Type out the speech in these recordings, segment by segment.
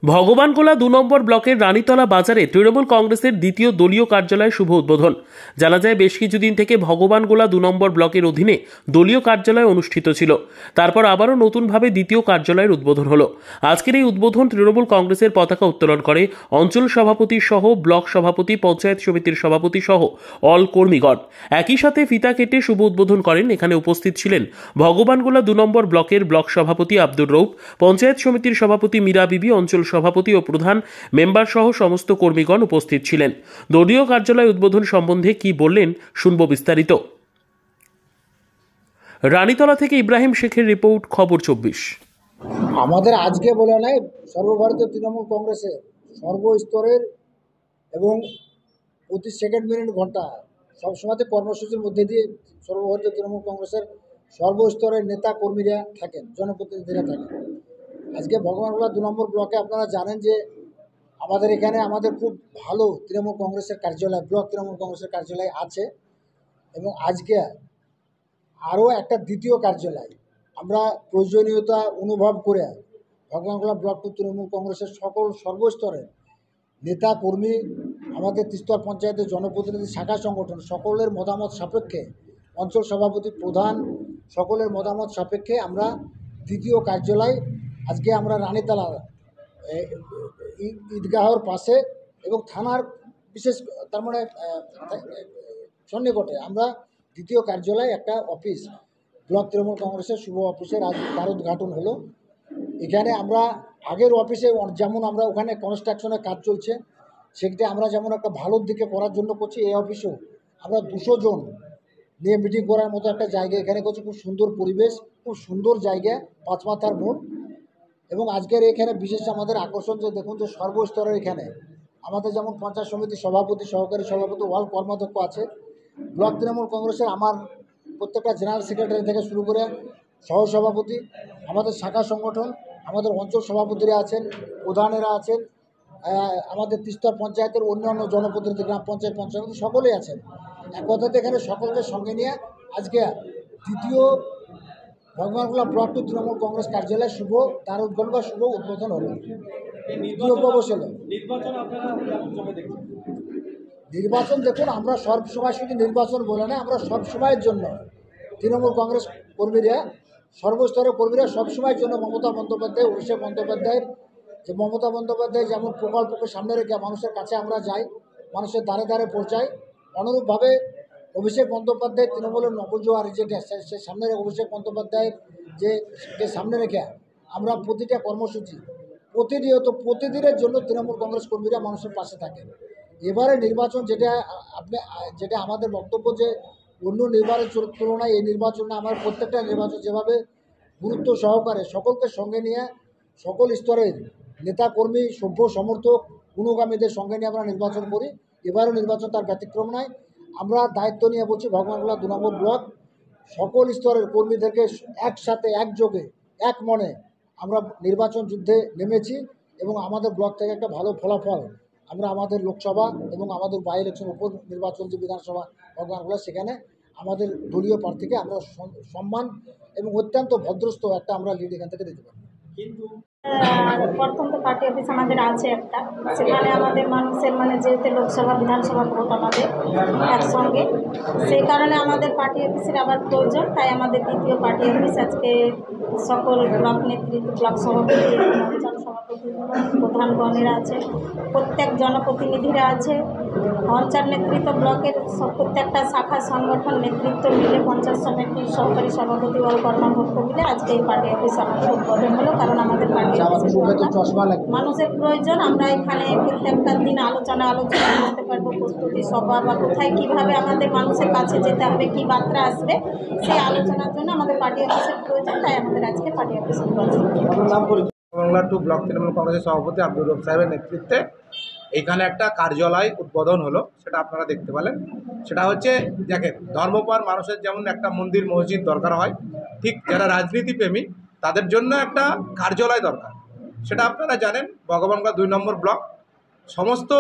ভগবানগোলা ২ নম্বর ব্লকের রানীতলা বাজারে তৃণমূল কংগ্রেসের দ্বিতীয় দলীয় কার্যালয় শুভ উদ্বোধন। জানা যায়, বেশ কিছুদিন থেকে ভগবানগোলা ২ নম্বর ব্লকের অধীনে দলীয় কার্যালয় অনুষ্ঠিত ছিল। তারপর আবারও নতুনভাবে দ্বিতীয় কার্যালয়ের উদ্বোধন হলো। আজকের এই উদ্বোধন তৃণমূল কংগ্রেসের পতাকা উত্তোলন করে অঞ্চল সভাপতি সহ ব্লক সভাপতি, পঞ্চায়েত সমিতির সভাপতি সহ অল কর্মীগণ। একই সাথে ফিতা কেটে শুভ উদ্বোধন করেন। এখানে উপস্থিত ছিলেন ভগবানগোলা ২ নম্বর ব্লকের ব্লক সভাপতি আব্দুর রৌফ, পঞ্চায়েত সমিতির সভাপতি মীরা বিবি, অঞ্চল সভাপতি ও প্রধান মেম্বার সহ সমস্ত কর্মীগণ উপস্থিত ছিলেন। দলীয় কার্যালয় উদ্বোধন সম্বন্ধে কি বললেন শুনব বিস্তারিত। রানীতলা থেকে ইব্রাহিম শেখের রিপোর্ট, খবর ২৪। আমাদের আজকে বলে নাই, সর্বভারতীয় তৃণমূল কংগ্রেসের সর্বস্তরের এবং প্রতি সেকেন্ড মিনিট ঘন্টা সবসময়তে কর্মসূচির মধ্যে দিয়ে সর্বভারতীয় তৃণমূল কংগ্রেসের সর্বস্তরের নেতা কর্মীরা থাকেন, জনপ্রতিনিধিরা থাকেন। আজকে ভগবানগোলা ২ নম্বর ব্লকে আপনারা জানেন যে আমাদের এখানে আমাদের খুব ভালো তৃণমূল কংগ্রেসের কার্যালয়, ব্লক তৃণমূল কংগ্রেসের কার্যালয় আছে এবং আজকে আরও একটা দ্বিতীয় কার্যালয় আমরা প্রয়োজনীয়তা অনুভব করে ভগবানগোলা ব্লক তৃণমূল কংগ্রেসের সর্বস্তরের নেতা কর্মী, আমাদের তিস্তর পঞ্চায়েতের জনপ্রতিনিধি, শাখা সংগঠন সকলের মতামত সাপেক্ষে, অঞ্চল সভাপতি, প্রধান সকলের মতামত সাপেক্ষে আমরা দ্বিতীয় কার্যালয় আজকে আমরা রানীতলা ঈদগাহর পাশে এবং থানার বিশেষ তার মানে সন্নিকটে আমরা দ্বিতীয় কার্যালয় একটা অফিস ব্লক তৃণমূল কংগ্রেসের শুভ অফিসের আজ তার উদ্ঘাটন হলো। এখানে আমরা আগের অফিসে যেমন আমরা ওখানে কনস্ট্রাকশনের কাজ চলছে, সেক্ষেত্রে আমরা যেমন একটা ভালোর দিকে করার জন্য করছি, এই অফিসেও আমরা ২০০ জন নিয়ে মিটিং করার মতো একটা জায়গা এখানে করছি। খুব সুন্দর পরিবেশ, খুব সুন্দর জায়গা, ৫ মাথার মোড়। এবং আজকের এখানে বিশেষ আমাদের আকর্ষণ যে দেখুন যে সর্বস্তরের এখানে আমাদের যেমন পঞ্চায়েত সমিতির সভাপতি, সহকারী সভাপতি, ওয়ার্ড কর্মাধ্যক্ষ আছে, ব্লক তৃণমূল কংগ্রেসের আমার প্রত্যেকটা জেনারেল সেক্রেটারি থেকে শুরু করে সহসভাপতি, আমাদের শাখা সংগঠন, আমাদের অঞ্চল সভাপতিরা আছেন, প্রধানেরা আছেন, আমাদের তিস্তর পঞ্চায়েতের অন্যান্য জনপ্রতিনিধি, গ্রাম পঞ্চায়েত, পঞ্চায়েত সকলেই আছেন। এক কথাতে এখানে সকলকে সঙ্গে নিয়ে আজকে দ্বিতীয় ভগবানগোলা ব্লক তৃণমূল কংগ্রেস কার্যালয় শুভ তার উদ্বোধন বা শুভ উদ্বোধন হলো। নির্বাচন দেখুন, আমরা সবসময় শুধু নির্বাচন বলে না, আমরা সবসময়ের জন্য তৃণমূল কংগ্রেস কর্মীরা, সর্বস্তরের কর্মীরা সবসময়ের জন্য মমতা বন্দ্যোপাধ্যায়, অভিষেক বন্দ্যোপাধ্যায়ের যে মমতা বন্দ্যোপাধ্যায় যেমন প্রকল্পকে সামনে রেখে মানুষের কাছে আমরা যাই, মানুষের দ্বারে দ্বারে পৌঁছাই, অনুরূপভাবে অভিষেক বন্দ্যোপাধ্যায় তৃণমূলের নবজোয়ার যেটা সে সামনে রেখে অভিষেক বন্দ্যোপাধ্যায়ের যে সামনে রেখে আমরা প্রতিটা কর্মসূচি প্রতিদিনের জন্য তৃণমূল কংগ্রেস কর্মীরা মানুষের পাশে থাকেন। এবারে নির্বাচন যেটা আমাদের বক্তব্য যে অন্য নির্বাচনের তুলনায় এই নির্বাচনে আমার প্রত্যেকটা নির্বাচন যেভাবে গুরুত্ব সহকারে সকলকে সঙ্গে নিয়ে সকল স্তরের নেতাকর্মী, সভ্য সমর্থক, অনুগামীদের সঙ্গে নিয়ে আমরা নির্বাচন করি। এবারও নির্বাচন তার ব্যতিক্রম নয়। আমরা দায়িত্ব নিয়ে বলছি ভগবানগোলা ২ নম্বর ব্লক সকল স্তরের কর্মীদেরকে একসাথে, একযোগে, এক মনে আমরা নির্বাচন যুদ্ধে নেমেছি এবং আমাদের ব্লক থেকে একটা ভালো ফলাফল আমরা আমাদের লোকসভা এবং আমাদের বাই ইলেকশন উপর নির্বাচন যে বিধানসভা ভগবানগোলা, সেখানে আমাদের দলীয় প্রার্থীকে আমরা সম্মান এবং অত্যন্ত ভদ্রস্থ একটা আমরা লিড এখান থেকে দিতে পারি। কিন্তু প্রথম তো পার্টি অফিস আমাদের আছে একটা, সেখানে আমাদের মানুষের যেহেতু লোকসভা বিধানসভা ভোট আমাদের একসঙ্গে, সেই কারণে আমাদের পার্টি অফিসের আবার প্রয়োজন। তাই আমাদের দ্বিতীয় পার্টি অফিস আজকে সকল ব্লক নেতৃত্ব, ব্লক সভাপতি, অঞ্চল সভাপতি, প্রধানগণেরা আছে, প্রত্যেক জনপ্রতিনিধিরা আছে, অঞ্চল নেতৃত্ব, ব্লকের প্রত্যেকটা শাখা সংগঠন নেতৃত্ব মিলে, পঞ্চায়েত সমিতির সহকারী সভাপতি, ওয়ার্ড কর্মাধ্যক্ষ মিলে আজকে এই পার্টি অফিস আমাদের উদ্বোধন হলো। কারণ আমাদের পার্টি মানুষের প্রয়োজন। আমরা এখানে প্রত্যেকটা দিন আলোচনা করতে পারবো, প্রস্তুতি সভা বা কোথায় কীভাবে আমাদের মানুষের কাছে যেতে হবে, কী বার্তা আসবে, সেই আলোচনার জন্য আমাদের পার্টি অফিসের প্রয়োজন। তাই আমাদের আজকে পার্টি অফিস উদ্বোধন। বাংলা 2 ব্লক তৃণমূল কংগ্রেসের সভাপতি আব্দুর রৌফ সাহেবের নেতৃত্বে এখানে একটা কার্যালয় উদ্বোধন হলো, সেটা আপনারা দেখতে পেলেন। সেটা হচ্ছে, দেখেন, ধর্মপ্রাণ মানুষের যেমন একটা মন্দির মসজিদ দরকার হয়, ঠিক যারা রাজনীতিপ্রেমী তাদের জন্য একটা কার্যালয় দরকার। সেটা আপনারা জানেন, ভগবানগোলা 2 নম্বর ব্লক সমস্ত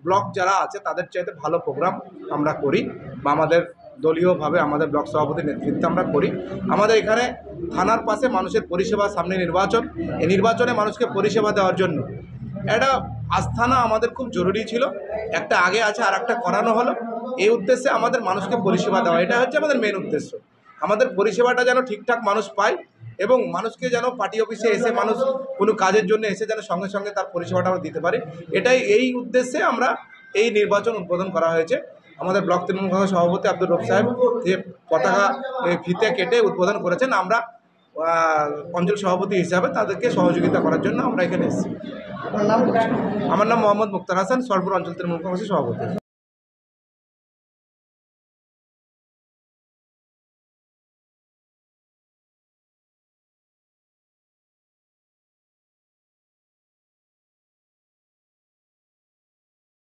ব্লক যারা আছে তাদের চাইতে ভালো প্রোগ্রাম আমরা করি, বা আমাদের দলীয়ভাবে আমাদের ব্লক সভাপতির নেতৃত্বে আমরা করি। আমাদের এখানে থানার পাশে মানুষের পরিষেবা, সামনে নির্বাচন, এই নির্বাচনে মানুষকে পরিষেবা দেওয়ার জন্য একটা আস্থানা আমাদের খুব জরুরি ছিল, একটা আগে আছে আর একটা করানো হলো। এই উদ্দেশ্যে আমাদের মানুষকে পরিষেবা দেওয়া, এটা হচ্ছে আমাদের মেন উদ্দেশ্য। আমাদের পরিষেবাটা যেন ঠিকঠাক মানুষ পায় এবং মানুষকে যেন পার্টি অফিসে এসে মানুষ কোনো কাজের জন্য এসে যেন সঙ্গে সঙ্গে তার পরিষেবাটা আমরা দিতে পারি, এটাই এই উদ্দেশ্যে আমরা এই নির্বাচন উদ্বোধন করা হয়েছে। আমাদের ব্লক তৃণমূল কংগ্রেস সভাপতি আব্দুর রব সাহেব যে পতাকা ফিতে কেটে উদ্বোধন করেছেন, আমরা অঞ্চল সভাপতি হিসাবে তাদেরকে সহযোগিতা করার জন্য আমরা এখানে এসেছি। আমার নাম মোহাম্মদ মুক্তার হাসান, সরপুর অঞ্চল তৃণমূল কংগ্রেসের সভাপতি।